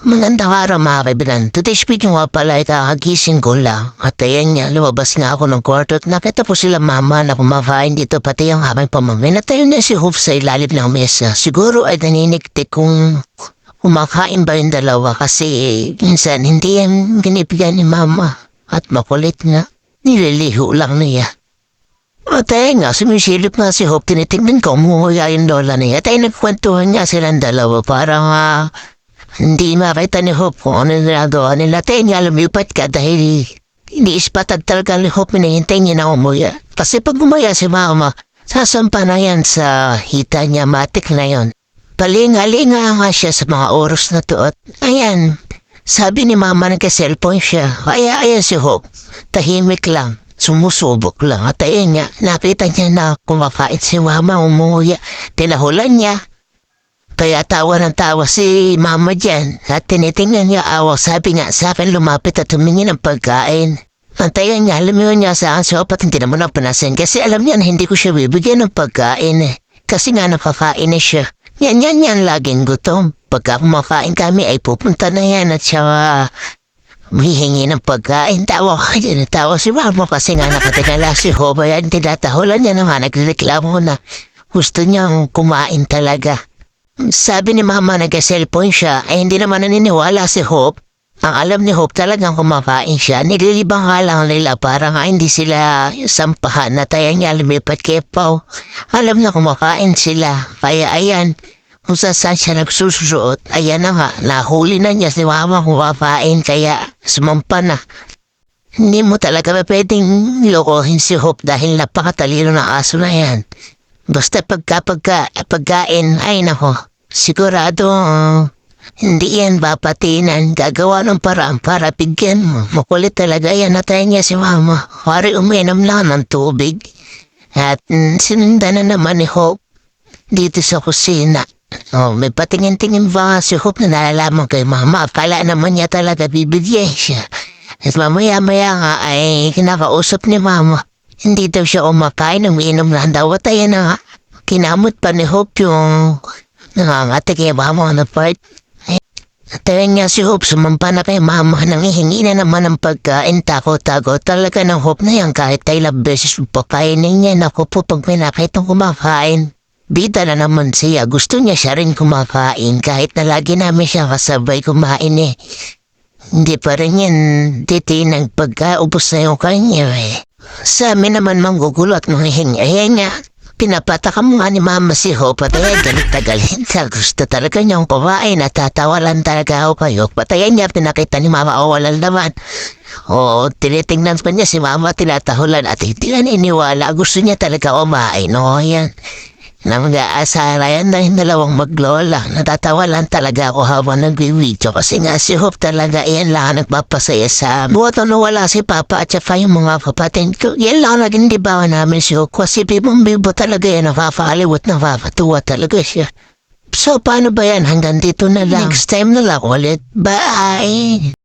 Magandang araw mga kaibigan. Today speaking nga pala ay kakagising ko lang. At ayan nga, lumabas nga ako ng kwarto at nakita po sila mama na kumakain dito pati ang aming pamangkin. At ayun na si Hope sa ilalim ng mesa. Siguro ay naniniktik kung kumakain ba yung dalawa kasi minsan hindi yan binibigyan ni mama. At makulit nga, nililiho lang niya. At ayun nga, sumisilip nga si Hope, tinitingnan ko umuya yung lola niya. At ayun nagkwentuhan nga silang dalawa para nga hindi makita ni Hope kung ano nilagawa nila. Tayo nga lumipat ka dahil iniispatag talaga ni Hope hinihintay niya na umuya. Kasi pag umuya si mama, sasampa na yan sa hita niya, matik na yon. Palinga-linga nga siya sa mga oras na to at ayan, sabi ni mama nagka-cellphone siya. Kaya ayan si Hope, tahimik lang, sumusubok lang. At ayan nga, nakita niya na kumakain si mama, umuya, tinahulan niya. Kaya tawa ng tawa si mama dyan at tinitingnan niya awa. Sabi nga sa akin lumapit at tumingin ng pagkain. Antayan niya, lumiwan niya sa akin si Hope at hindi naman ako panasin kasi alam niya na hindi ko siya bibigyan ng pagkain eh. Kasi nga nakakain na siya. Yan laging gutom. Pagka kumakain kami ay pupunta na yan at siya hihingi ng pagkain. Tawa si mama kasi nga nakatingala si Hope. Ayan, tinatahulan niya naman, nagreklamo na gusto niyang kumain talaga. Sabi ni mama nag-cellphone siya ay hindi naman naniniwala si Hope. Ang alam ni Hope talagang kumakain siya. Nililibang nga lang nila para nga hindi sila sampahan na tayo niya lumipat kay Pao. Alam na kumakain sila. Kaya ayan, kung saan siya nagsusuot, ayan na nga, nahuli na niya si mama kumakain kaya sumampa na. Hindi mo talaga pwedeng lokohin si Hope dahil napakatalino ng aso na yan. Basta pagkain, ay nako, sigurado hindi yan papatinan. Gagawa ng paraan para bigyan mo. Makulit talaga yan, natayin niya si mama. Wari uminom lang ng tubig. At sinundan na naman ni Hope dito sa kusina. May patingin-tingin ba si Hope na nalalaman kay mama. Akala naman niya talaga bibigyan siya. At mamaya-maya nga ay kinakausap ni mama. Hindi daw siya umakain, umiinom lang daw. At ayan na nga, kinamot pa ni Hope yung nangangati kay mama na part. At ayan nga si Hope, sumampa na kay mama, nangihingi na naman ng pagkain, tako-tako. Talaga ng Hope na yan, kahit ilang beses pagkainin niya, naku po pag may nakitang kumakain. Bida na naman siya, gusto niya siya rin kumakain, kahit na lagi namin siya kasabay kumain eh. Hindi pa rin yan, titinang pagkaubos na yung kanya eh. Sa amin naman manggugulo at manghihingi. Ayan nga, pinapatakam nga ni mama si Hope at ayan, galit-galit ka. Gusto talaga niyang kumain at tatawalan talaga ako kayo. Patayan niya, pinakita ni mama, walang naman. Oo, tinitingnan pa niya si mama, tinatahulan at hindi na iniwala. Gusto niya talaga kumain. Oo, yan. Nang mag-aasara yan na yung dalawang maglola. Natatawa lang talaga ako habang nag-video kasi nga si Hope talaga yan lang nagpapasaya sa amin. Buhat ano wala si Papa at saka yung mga kapatid ko. Yan lang naging dibawa namin si Hope kasi bibong bibo talaga yan nakakaaliwat nakakatuwa talaga siya. So paano ba yan? Hanggang dito na lang. Next time na lang ulit. Bye!